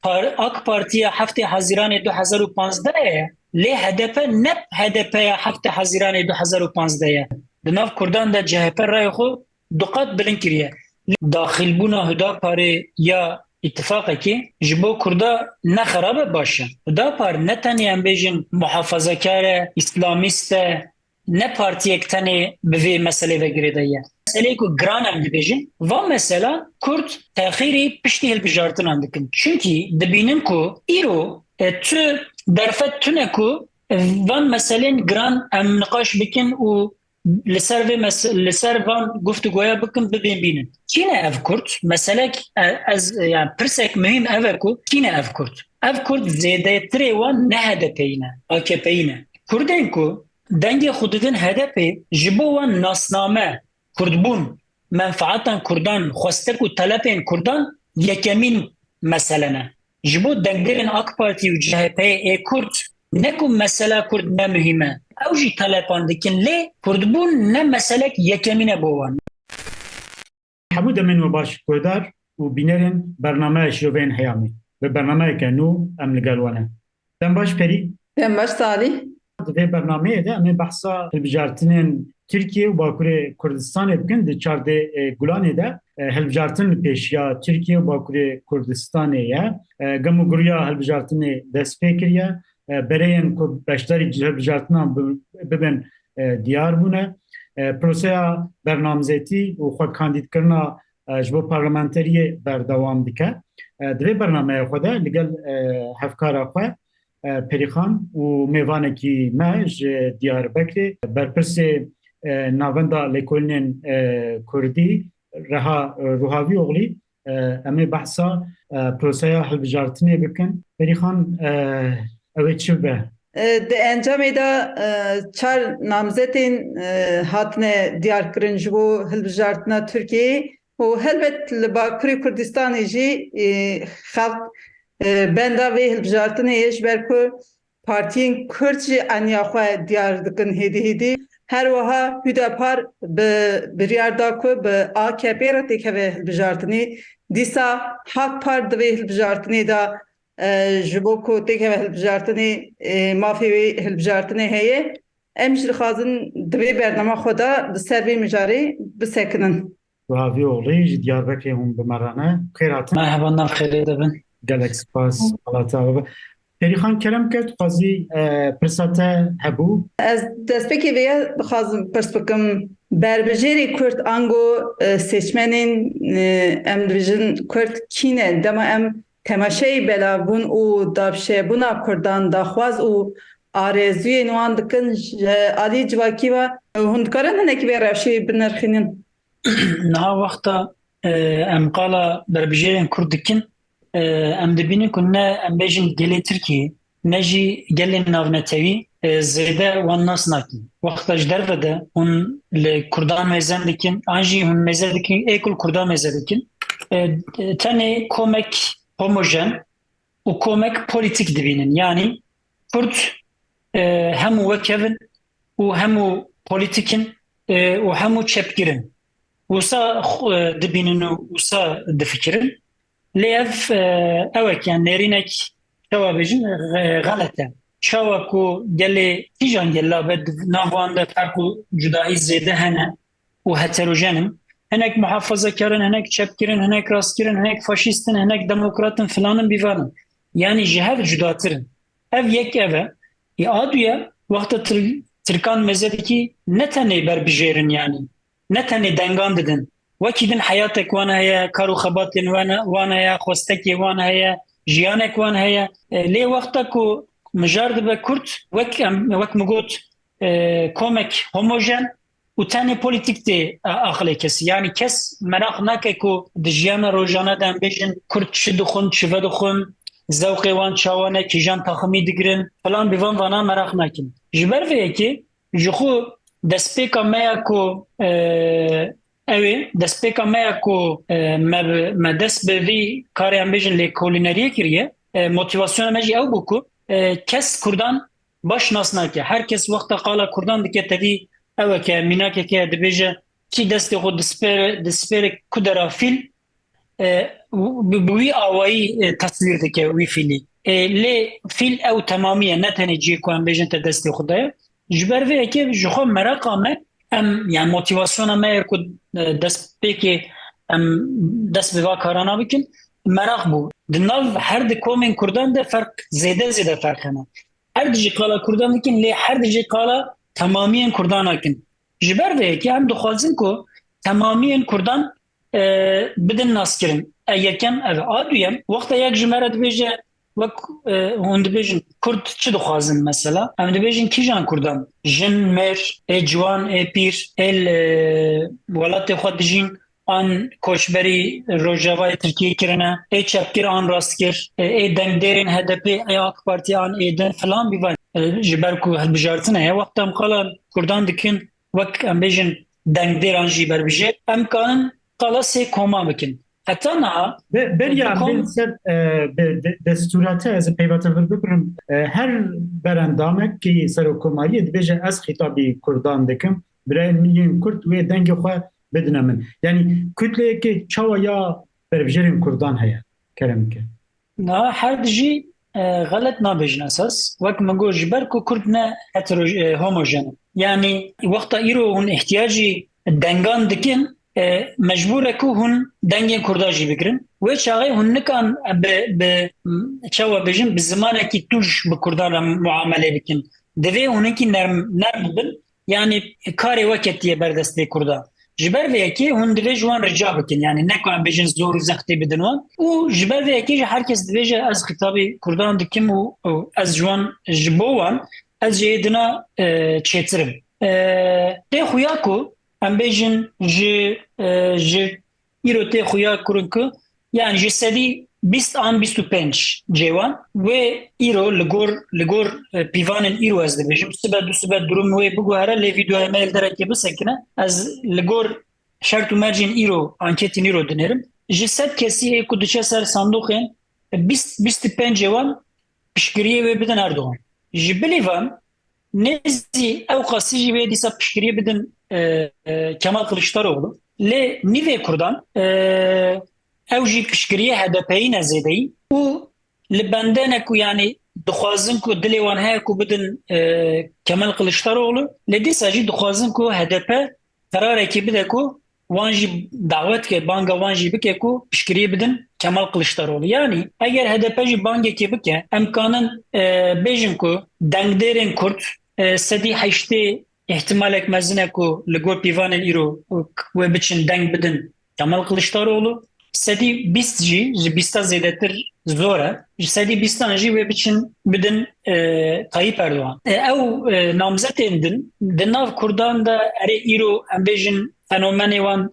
AK Partiya 7 Haziran 2015 لی HDP نب HDP 7 Haziran 2015 di nav Kurdan de CHP rayê xwe duqat bilind kiriye. Daxilbûna Hüdaparê ya ittifaqekî ji bo Kurda ne xerabe baş e. Hüdapar ne tenê em bêjin muhafazakar e, İslamîst e, ne partiyek tenê bi vê meselê vegirê de ye. Meseleyê ku giran em dibêjin, van mesela Kurt texîrî piştî hilbijartinan dikin. Çünkü dibînin ku îro tu derfet tune ku van meselên giran em niqaş bikin û li ser van guftûgoya bikin bibên bînin. Kîne ev Kurt? Meselek ez yani pirsek mühim ev ku kîne ev Kurt? Ev Kurt zêdetirê wan ne HDP'yî ne, AKP'yî ne. Kurdên ku dengê xwe didin HDP ji bo wan nasname Kurdbûn, menfaatan Kurdan, xwestek û telepên Kurdan yekemîn mesele ne. Ji bo dengderên AK Parti û CHP'ye ê Kurd ne ku mesela Kurd ne mühim e. Ew jî telepan dikin lê Kurdbûn ne meselek yekemîn e bo wan. Hemû demên we baş guhdar û bînerên bernameya şîroveyên heyamî. Bi bernameyeke nû em li gel wan e. Dem baş Perî? Ben baş Salih. Di vê bernameya de em ê behsa hilbijartinên Tirkiye û Bakurê Kurdistanê bikin. Di çardê Gulanê de hilbijartin li pêşiya Tirkiye û Bakurê Kurdistanê ye. Gem û guriya hilbijartinê dest pê kiriye. Bereyên ku beşdarî hilbijartinan bibin diyar bûne. Proseya bernamezîtî û xwekandîdkirina ji bo parlamenteriyê berdewam dike. Di vê bernameya xwe de li gel hevkara xwe Perîxan û mêvanekî me ji Diyarbekirê berpirsê navenda lêkolînên Kurdî Reha Ruhavîoğlî em ê behsa proseya hilbijartinê bikin. Perîxan ew ê çi be? Di encamê de çar namzetên hatine diyarkirin ji bo hilbijartina Tirkiyeyê û helbet li Bakurê Kurdistanê jî xelk benda vê hilbijartinê ye ji ber ku partiyên Kurd jî aniya xwe diyar dikin hêdî hêdî. Her wiha Hüdapar bi biryar da ku bi AKP re têkeve hilbijartinê. Dîsa Hak Part di vê hilbijartinê de ji bo ku têkeve hilbijartinê mafê wê hilbijartinê heye. Em jî dixwazin di vê bername xwe de di ser vê mijarê bisekinin. Ruhavîoğlî ji Diyarbekirê hûn bi me re ne. Xêr hatin. Merhaba nav xêrê dibin. Gelek spas halata we. Perîxan kerem ket xwazî pirsa te hebû. Ez destpêkê vê ye dixwazim pirs bikim berbijêrê Kurd ango seçmenên em dibêjin Kurd kîne dema em temaşeyê belavbûn û davşebûna Kurdan daxwaz û arezûyên wan dikin ji aliyê civakî ve hûn dikarin hinekî vê rewşê binirxînin. Niha wexta em qala berbijêrên Kurd dikin em dibînin ku ne em bêjin gelê Tirkiyê ne jî gelên navnetewî zêde wan nas nakin. Wexta ji derve de hûn li Kurdan mêzen dikin, an jî hûn mêze dikin, êkul Kurdan mêze dikin. Tenê komek homojen û komek politik dibînin. Yani Kurd hemû wekevin û hemû politik in û hemû çepgirin. Wisa dibînin û wisa difikirin. Lê ew yani nêrînek çawa bêjin xelet e. Çawa ku gelê kîjan gella be nav wan de ferq û cudahî zêde hene û heterojenin. Hinek muhafazakarin, hinek çepkirin, hinek rastkirin, hinek faşistin, hinek demokratın filanın bîvanin. Yani ji hev cudatirin. Ev yek ev e. Aduya wexta Tirkan mezedekî ne tenê berbijêrin yani. Ne tenê dengan didin. Wekî din heyatek wan heye, kar û xebatên wan heye, xwestekê wan heye, jiyanek wan heye. Lê wexta ku mijar dibe Kurd, wek min got komek homojen û tenê politik tê aqilê kesî. Yani kes merak nake ku di jiyana rojane de em bêjin Kurd çi dixwin, çi vedixwin, zewqê wan çawa ne, kîjan taximî digirin, filan bîvan vana merak nakin. Ji ber vê yekê ji xwe destpêka me ya ku ew ê destpêka me ya ku me dest bi vî karê em bêjin lêkolîneriyê kiriye, motivasyona me jî ew bû ku kes Kurdan baş nas nake. Herkes wexta qala Kurdan dike tevî eweke mînakeke dibêje çi destê xwe dispêre ku dera fîl بوی آوایی تصویر دکه وی فیلی لی فیل او تمامیه نتنه جی کو ام بیجن تا دستی خدای جبر وی اکی جخو مراقا me ام yani motivasyona me ku dest peki ام dest biva karana bikin merak bu. Dinav her de komen Kurdan de fark zede fark hene. Her dici kala Kurdan dikin li her dici kala tamamiyen Kurdan akin. Jiber ve ki hem dukhazin ku tamamiyen Kurdan بدن ناس کرن یکم آدویم وقتا یک جمعه دبیجه وک هون دبیجن کرد چه دخوازن مثلا هم دبیجن کی جان کردن جن مر ای جوان ای پیر ال ولات خود جین آن کوچبری روجاوای ترکیه کرنه ای چپکر آن راست کر ای دنگدرین HDP ای آک پارتی آن ای دن فلان بیوان جبر کو هالبجارتنه یا وقتا مقالا کردان دکن وک هم بیجن دنگدر آنجی بر بیجه امکانن قالا سه کما بکن حتی نه بریا من سر دستوراته از پیوسته بکرم هر برندامه که سر حکومتی دبیجه از خطابی کردان دکم برای میلیون کرد و دنگ خو بدنم من یعنی کتله که چوا یا بربجرین کردان هیا کرم که نه هر جی غلط نبیجن اساس وقت منگو جبر کو کرد نه هوموژن یعنی وقتا ایرو اون احتیاجی دنگان دکن مجبوره که هون دنگ کرداجی بگیرن و چاقی هون نکان به چاوا بجن به زمانه که توش به کردان معامله بکن دوی هونه که نرم بل یعنی کاری وقتیه بردسته کردان جبر وی که هون دوی جوان رجا بکن یعنی نکان بجن زور و زختی بدنوان و جبر وی که هر کس دوی از خطابی کردان دکم و از جوان جبوان از جیدنا چیترم تی خویا کو ام بیجن جه ایروته خویا کرن که یعنی جه سدی 20 آن 25 جوان و ایرو لگور پیوان ایرو از دبیجم سبب دروم و بگو هره لی ویدیو میل داره که بسکنه از لگور شرط و مرجین ایرو انکتین ایرو دنیرم جه سد کسی کدوچه سر صندوقین 25 جوان پشکریه و بدن اردوغان جه بلیوان نزی او قاسی جه دیسا پشکریه بدن Kemal Kılıçdaroğlu le nive Kurdan evji pişkiriye HDP'yi nezedeyi u li bendene ku yani dixwazin ku dilê wan heye ku bidin Kemal Kılıçdaroğlu le dîsa jî dixwazin ku HDP qerarekê bide ku wan jî davet ke banga wan jî bike ku pişkiriye bidin Kemal Kılıçdaroğlu yani eger HDP jî bangekê bike emkanin bêjin ku dengderên Kurd sedî heştê ihtimalek mezine ku ligor pivanên îro ve biçin deng bidin Kemal Kılıçdaroğlu sedî 20 jî ji 20 zêdetir zor e ji sedî 20 jî ve biçin bidin Tayyip Erdoğan ew namzetên din di nav Kurdan da erê îro em bêjin fenomenê wan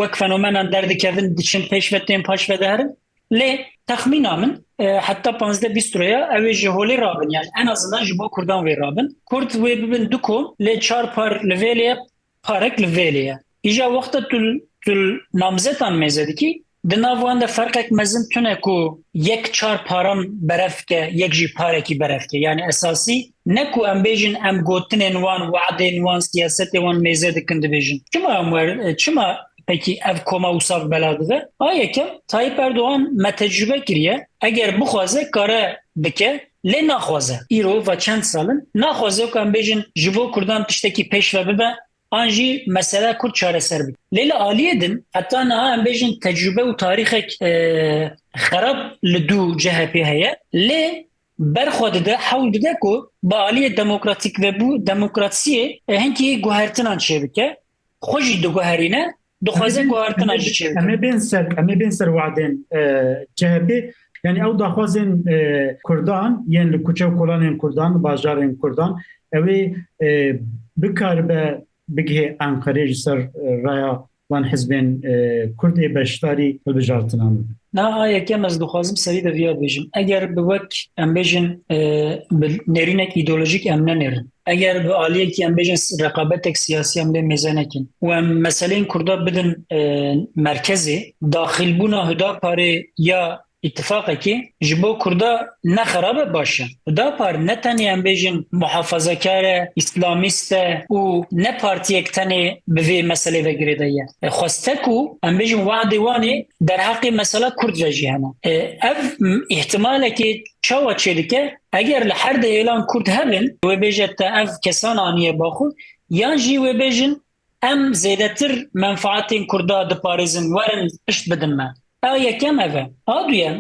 wek fenomenan derdikevin diçin pêşvetên paş vediherin lê texmîna min hatta 15-20 liraya ev ji holê rabin yani en azından ji bo Kurdan vê rabin Kurd wê bibin du kom lê çar par li vêleye parek li vêleye îja wexta tu namzetan mêze dikî di nav wan de ferqek mezin tune ku yek çar paran berevke yek jî parekî berevke yani esasî ne ku em bêjin em gotinên wan weadên wan siyasetê wan mêze dikin dibêjin çima peki ev koma usav beladı ayekem Tayyip Erdoğan metecrübe kiriye eğer bu xwaze kare bike le naxwaze îro ve çend salin naxwaze ku em bêjin ji bo Kurdan tiştekî pêş ve bibe an jî mesela Kurd çareser bike lê li aliyê din heta niha em bêjin tecrübe û tarîxek xerab li du CHP heye lê berxwe dide hewl dide ku bi aliyê demokratîk ve bu demokrasiyê hinkî guhertinan çêbike xwe jî diguherîne دخوازه گوارتنا جیچه اما بین سر وعدین CHP yani ew daxwazên Kurdan yên li kuçe û kolanên Kurdan bajarên Kurdan ew bikaribe bigihê Enqereyê ji ser raya wan hizbên Kurdê beşdarî hilbijartinan bibin. Na yekem ez dixwazim serî de vêya bêjim eger bi wek em bêjin bi nêrînek îdeolojîk em nenêrin eger bi aliyekî em bêjin reqabetek siyasî em lê mêze nekin û em meseleyên Kurda bidin merkezê daxilbûna Hüdaparê ya اتفاقی جبو کردا نخراب باشه دا پار نتنی ام بیجن محافظه کار اسلامیست و نه پارتی اکتنی به مسئله وگیره دایه خواسته کو ام بیجن وعده وانی در حق مسئله کرد وجی هنه اف احتماله که چاوا چلیکه اگر لحرد اعلان کرد هبن و بیجت اف کسان آنیه باخود یان جی و بیجن ام زیدتر منفعتین کردا دپارزن ورن اشت بدن ما یکم اوه آدویم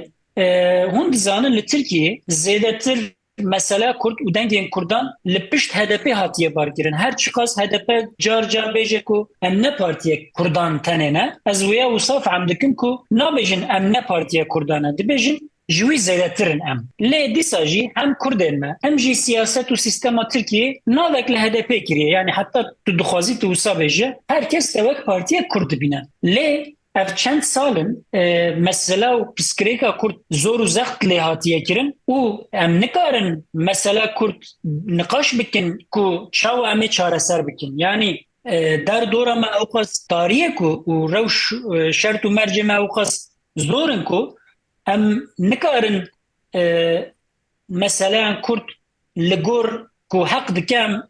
هون دزانن لترکیه زیدتر mesela Kürt û dengên Kurdan li pişt HDP hatiye barkirin. Her çiqas HDP car car bêje ku em ne partiye Kurdan tenê ne. Ez wêya wisa em dikim ku nabêjin em ne partiye Kurdan e. Dibêjin ji wî zêdetirin em. Lê dîsa jî hem Kurdên me hem jî siyaset û sistema Tirkiye navek li HDP kiriye. Yani hatta tu dixwazî tu wisa bêje herkes tewek partiye Kurd dibîne. Lê ev çend salin mesela û piskirêka Kurd zor û zext lê hatiye kirin û em nikarin mesela Kurd niqaş bikin ku çawa em ê çareser bikin. Yani derdora me ew qas tariye ku û rewş şert û mercê me ew qas zorin ku em nikarin mesela Kurd li gor ku heq dikem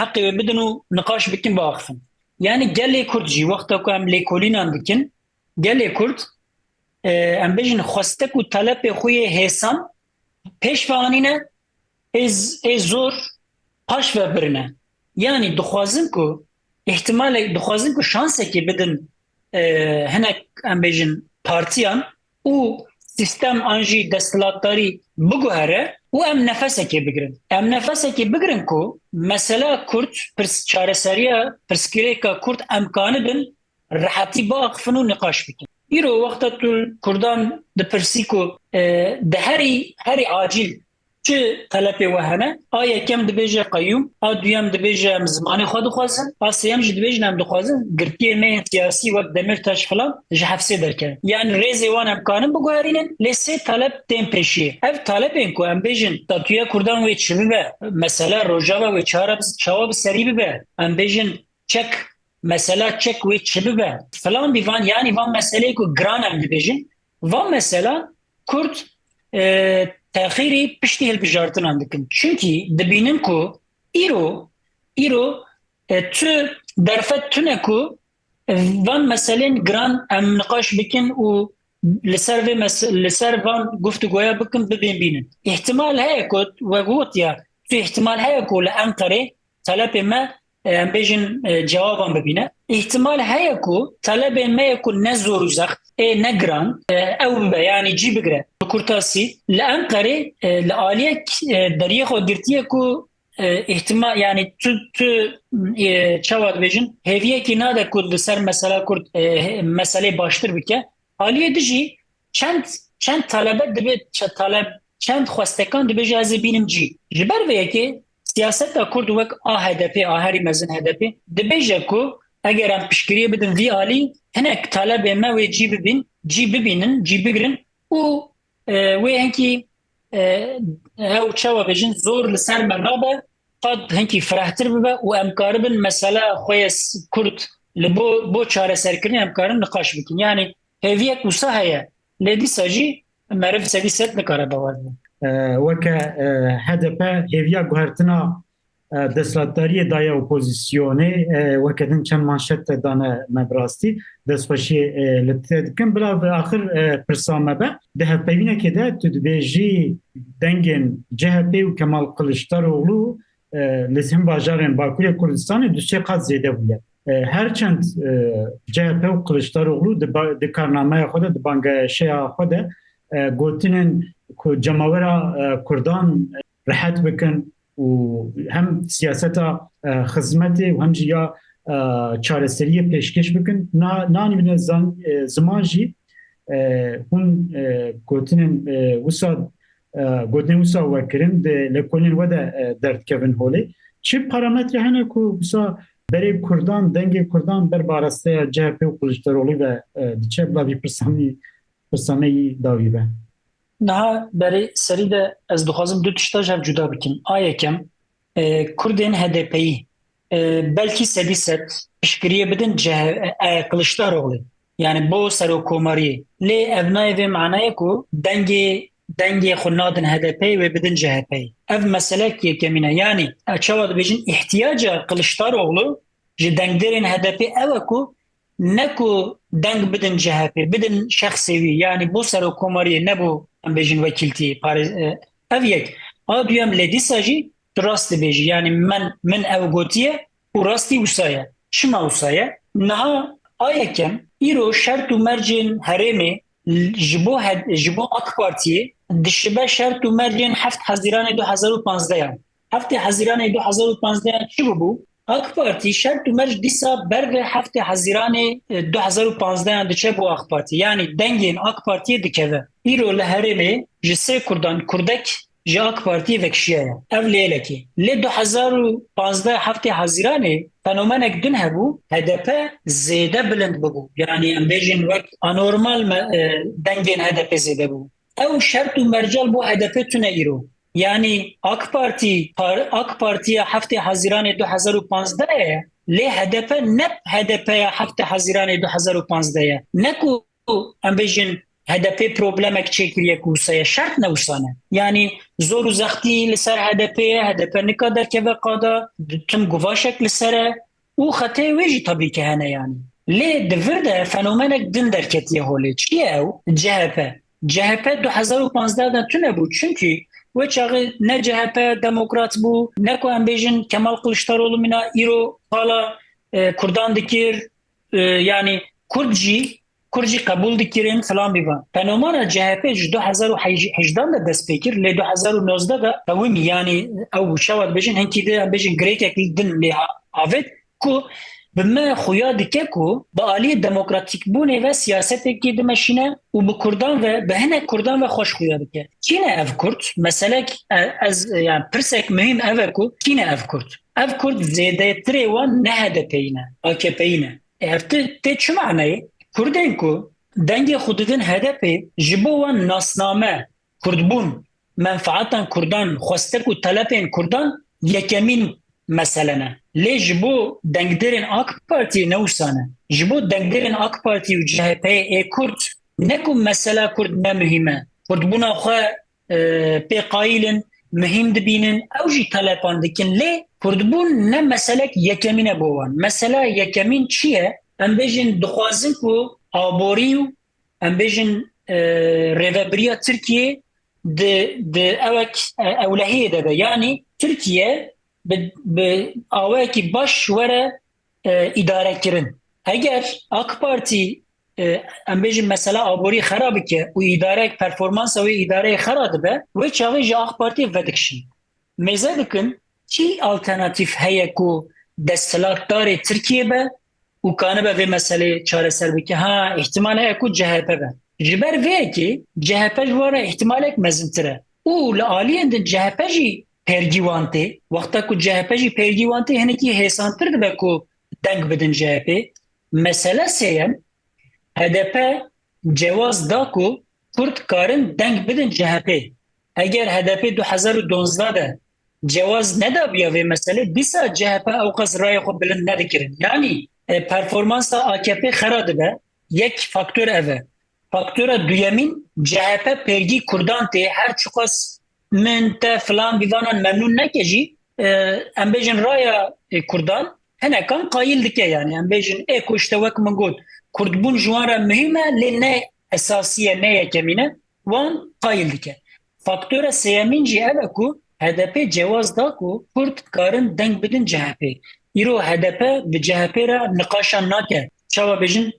heqê wê bidin û niqaş bikin biaxivin. Yani gelê Kurd jî wexta ku em lêkolînan dikin gelê Kurd em bêjin xwestek û talepê xwe yê hêsan pêş ve anîne ê zor paş ve birine. Yani dixwazin ku ihtimalê dixwazin ku şansekê bidin hinek em bêjin partiyan û sistem an jî desthilatdarî biguhere û em nefesekê bigirin. Em nefesekê bigirin ku mesela Kurd çareseriya pirsgirêka Kurd emkanı bin rehatî biaxivin û niqaş bikin. Îro wexta tu Kurdan dipirsî ku di herî acîl çi talepê we hene a yekem dibêje qeyyûm a duyem dibêje em zimanê xwe dixwazin a sêyem jî dibêjin em dixwazin girtiyê me siyasî wek Demirtaş filan ji hefsê derkevin. Yani rêzê wan em kanin biguherînin lê sê talep tên pêşî. Ev talepên ku em bêjin statuya Kurdan wê çi bibe mesela rojava wê çawa bi serî bibe em bêjin çek mesela çek wê çi bibe filan bîvan yani van meseleyê ku giran em dibêjin van mesela Kurd تأخيري بشتي هالبجارتنا عندكم çünkü dibinin ku îro tu derfet tune ku van meselen gran em niqaş bikin û li ser van guftugoya bikin bibînin. İhtimal heye ku ve got ya tu ihtimal heye ku li Enqerê talepê me em bêjin cewaban bibîne. İhtimal heye ku talebên me ku ne zor û zext ne giran ew bibe yani cî bigire bi kurtasî li Enqerê li aliyek deriyê xwe girtiye ku ihtimal yani tu çawa dibêjin hêviyekî nade ku li ser mesela Kurd meselê baştir bike aliyê dijî çend talebe dibe çend xwestekan dibêje ez ê bînim cî ji ber vê yekê siyaseta Kurd wek a HDP a herî mezin HDP dibêje ku eger em piştgiriyê bidin vî alî hinek talebê me wê cî bibînin cî bigirin û wê hinkî ew çawa bêjin zor li ser me nabe qad hinkî firehtir bibe û em karibin mesela xwe Kurd li bo çareserkirinê em karin niqaş bikin. Yani hêviyek wisa heye lê dîsa jî meriv sedî sed nikare bawer bibe. Weke HDP hêviya guhertina desthilatdariyê daye opozisyonê wekedin çend manşet te dane me bi rastî destxweşî li tê dikin bila bi axir pirsa me be di hevpeyvînekê de tu dibêjî dengên CHP û Kemal Kılıçdaroğlu li hin bajarên Bakurê Kurdistanê du qat zêde bûye. Her çend CHP û Kılıçdaroğlu di karnameya xwe de di bangeşeya xwe de gotinin ku cemawera Kurdan rehet bikin û hem siyaseta xizmetê û hem jî ya çareseriyê pêşkêş bikin nanîbine ziman jî hûn gotinên wisa wekirin di lêkolîn we de derdkevin holê çi parametre hene ku wisa berê Kurdan dengê Kurdan ber barasteya CHP û Kılıçdaroğlu ve diçe bila vî pirsameyî dawî be. Niha berê serî de ez dixwazim du tişta ji hev cuda bikim. A yekem Kurdên HDP'yî belkî sedî sed piştgiriyê bidin Kılıçdaroğlu يعني بو سروکوماری لی ابنای و معنی کو دنگی خنادن هدپی و بدن جهپی اف مسئله که کمینه یعنی اچواد بیجن احتیاج قلشتار اغلو جه دنگدرین هدپی او کو نکو دنگ بدن جهپی بدن شخصی وی یعنی بو سروکوماری نبو ام بیجن وکیلتی پارز اف یک آدویم لیدی ساجی راست بیجی یعنی من او گوتیه و راستی وسایه شما وسایه نها آیکم ایرو شرط و مرجن هرمه جبو اک پارتی دشبه شرط و مرجن هفت حزیران 2015 هفت حزیران 2015 چی بو؟ اک پارتی شرط و مرج دیسا برگ هفت حزیران 2015 دچه بو اک پارتی یعنی دنگین اک پارتی دکوه ایرو لهرمه جسه کردان کردک جا اک پارتی وکشیه اف لیله کی لی 2015 هفته حزیرانه فنومنك دون هبو هدف زيادة بلند ببو يعني ام بيجن وقت انورمال دنجين هدف زيادة بو او شرط مرجل بو هدفتنا ايرو يعني اك بارتي هفته حزیران 2015 لی هدف نب هدف هفته حزیران 2015 نکو ام بيجن هدفی پروبلمک چکریه کوسه شرط نوسانه یعنی زور و زختی لسر هدف نکادر که وقادا تم گواشک لسره او خطه ویجی طبی که هنه یعنی لی دورده فنومنک دن درکتیه هولی چیه او؟ جهپه 2015 دا تو نبود چونکی و چاقی نه جهپه دموکرات بو نه که هم بیجن کمال قلشتارولو منا ایرو حالا کردان دکیر yani Kurdji قبول dikirin falan bivan. Fenomena CHP 2018 da dest pekir le 2019 da tawim yani ew şewat bejin henkî de bejin grêkek din lê avet ku bime xuya dike ku bi aliyê demokratîk bûnê ve siyasetekî dimeşîne û bi Kurdan ve bi hinek Kurdan ve xweş xuya dike. Kîne ev Kurd? Meselek ez yani pirsek mühim ev e ku kîne ev Kurd? Ev Kurd zêdetirê wan ne HDP'yî ne, AKP'yî ne. Ev te çi manayê? Kurdên ku dengê xwe didin hedefê ji bo wan nasname Kurdbûn menfaetan Kurdan xwestek û telepên Kurdan yekemîn meselene. Lê ji bo dengderên AK Partiyê newsane. Ji bo dengderên AK Partî û CHP'yê ê Kurd ne ku mesela Kurd ne mühim e. Kurdbûna xwe pê qayîlin mühim dibînin ew jî telepan dikin lê Kurdbûn ne meselek yekemîn e bo wan. Mesela yekemîn çi ye? Em bêjin dixwazin ku aborî û em bêjin rêveberiya Tirkiye di ewek ewlehiyê de be yanî Tirkiye bi awayekî baş were îdarekirin. Eger AK Partî em bêjin mesela aborî xera bike û îdarek performansa wê îdareyê xera dibe wê çavê ji AK Partî vedikşin. Mêze dikin çi alternatîf heye ku desthilatdarê Tirkiye be û kanibe vê meselê çareser bike ha ihtimal heye ku CHP be. Ji ber vê ki CHP ji were ihtimalek mezintir e. û li aliyên din CHP jî pêrgî wan tê wexta ku CHP jî pêrgî wan tê hinekî hêsantir dibe ku deng bidin CHP. Mesele sêyem HDP cewaz da ku Kurd karin deng bidin CHP. Eger HDP 2012 de cewaz nedabiya vê meselê dîsa CHP ew qas rayê xwe bilind nedikirin. Yani performansa AKP xera dibe yek faktör ev e. Faktöra duyemîn CHP pêrgî Kurdan tê her çiqas min te filan bîvanan memnûn neke jî em bêjin raya Kurdan hinekan qayîl dike yani em bêjin ku işte wek min got Kurdbûn ji wan re mühim e lê ne esasiye ne yekemîne wan qayîl dike. Faktöra sêyemîn jî ev e ku HDP cewaz da ku Kurd karin deng bidin CHP. Îro HDP bi CHP re niqaşan nake. Çawa bêjin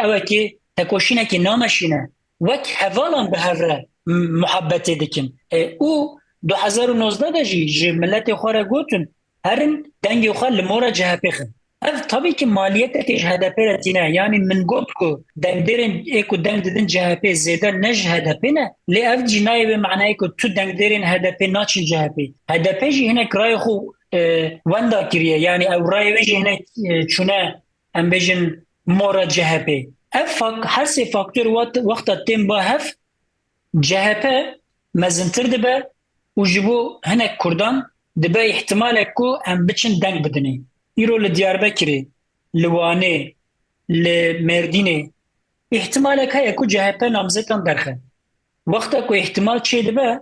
evekî tekoşînekî nameşîne wek hevalan bi hev re muhabbetê dikin. û 2019 de jî ji milletê xwe re gotin herin dengê xwe li mora CHP xin. Ev tabii ki maliyetekê ji HDP re tîne yani min got ku dengderên ku deng didin CHP zêde ne ji HDP ne lê ev jî nayê vê manayê ku tu dengderên HDP naçin CHP. HDP jî hinek rayê xwe wenda kiriye yani ew rayê wê jî hinek çûne em bêjin mora CHP. Ev her sê faktör wexta tên ba hev CHP mezintir dibe û ji bo hinek Kurdan dibe ihtimalek ku em biçin deng bidinê. Îro li Diyarbekirê, li Wanê, لمردینه احتمال که اکو جهپه نامزدان درخه وقتا کو احتمال چه دبه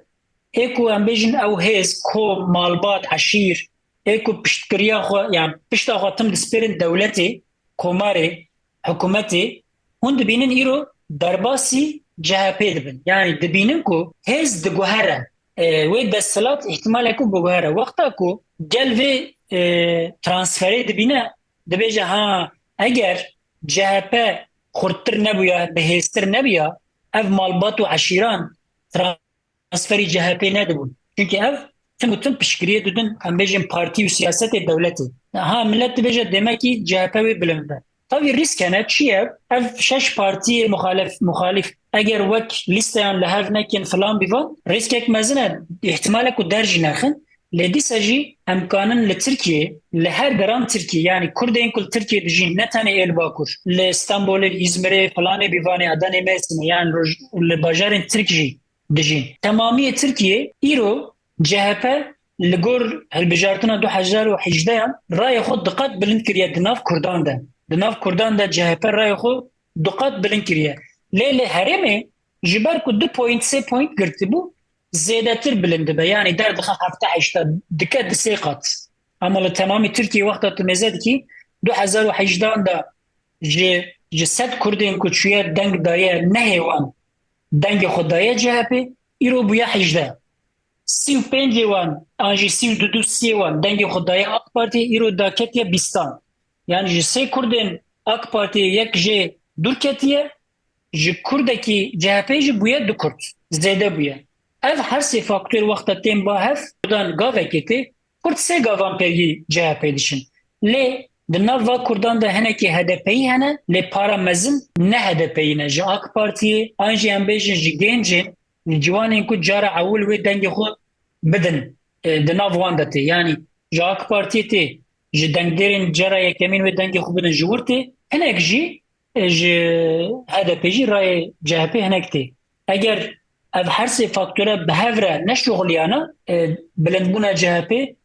اکو ام بیجن او هز کو مالبات عشیر اکو پشتکریا خو يعني پشتا خو تم دسپرن دولتی کوماره حکومتی هون دبینن ایرو درباسی جهپه دبن يعني دبینن کو هز دگوهره وی دستلات احتمال اکو بگوهره وقتا کو گل وی ترانسفری دبینه دبیجه ها اگر جهپه خورتر نبویا بهستر نبویا اف مالبات و عشیران ترانسفری جهپی ندبون چونکه اف تم پشکریه دودن هم بیجن پارتی و سیاست دولتی ها ملت بیجه دمکی جهپی بلنده طبعا ریسک هنه چیه اف شش پارتی مخالف اگر وک لیستیان لحاف نکن فلان بیوان ریسک یک مزنه احتمال که درجی نخن لدي سجي امكانا لتركيا لهر جرام تركيا يعني كردين كل تركيا دجين نتاني الباكور لاسطنبول الازمري فلاني بيفاني اداني ميسن يعني الباجارين تركي دجين تمامية تركيا ايرو جهبه لجور هالبجارتنا 2011 راي خود دقات بلنكريا دناف كردان ده جهبه راي خود دقات بلنكريا ليه هرمي جبار كو 2.3 بوينت قرتبو زيادتر بلند به يعني در دخل هفته هشتا دكات سيقات اما لتمامي تركيا وقتا تمزد كي 2018 دا جي ست كردين كوتشوية دنگ دايه نهيوان دنگ خدايه جهبه ايرو بويا حجدا 35 وان انجي 32 سيوان دنگ خدايه اك بارتي ايرو داكتيا بيستان يعني جي سي كردين اك بارتي يك جي دوركتيا جي كردكي جهبه جي بويا دو كرد زياده بويا اف هر سه فاکتور وقت تیم با هف کردان گاوه کتی کرد سه گاوان پیگی جه پیدشن لی دناو و کردان ده هنه که هدپی هنه لی پارا مزن نه هدپی نه جا اک پارتی آنجی هم بیشن جی گنجن جوان این کد جارا اول وی دنگ خود بدن دناو واندتی یعنی جا اک پارتی تی جی دنگ دیرین جارا یکمین وی دنگ خود بدن جورتی هنه جی هدپی جی رای جه پی هنه کتی اگر اف هر سه فاکتوره به هفره نشغلیانه بلندبونه جهپی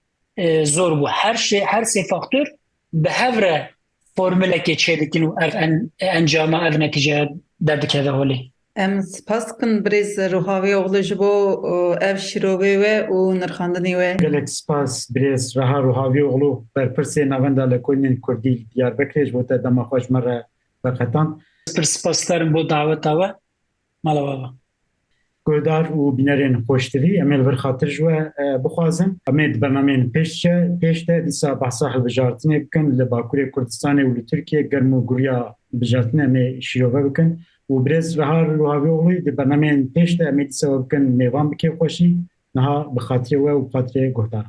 زور بو هر سه فاکتور به هفره فرموله که چه دکنو اف انجام اف نتیجه درد که هولی ام سپاس کن بریز روحاوی اغلو جبو اف شروعی و نرخاندنی و گلک سپاس بریز رها روحاوی اغلو برپرسی نوانده لکنین کردی دیار بکرش بوده دما خوش مره بقتان سپاس دارم بو دعوت آوه مالا بابا گودار و بینرین خوشتری امیل ور خاطر جو بخوازم امید برنامه پیشته دیسا بحثا هلبجارتنی بکن لباکوری کردستان و لترکیه گرم و گوریا بجارتنی امی شیروه بکن و برز رهار روحاوی اغلی دی برنامه پیشته امید دیسا بکن میوان بکی خوشی نها بخاطری و بخاطری گودار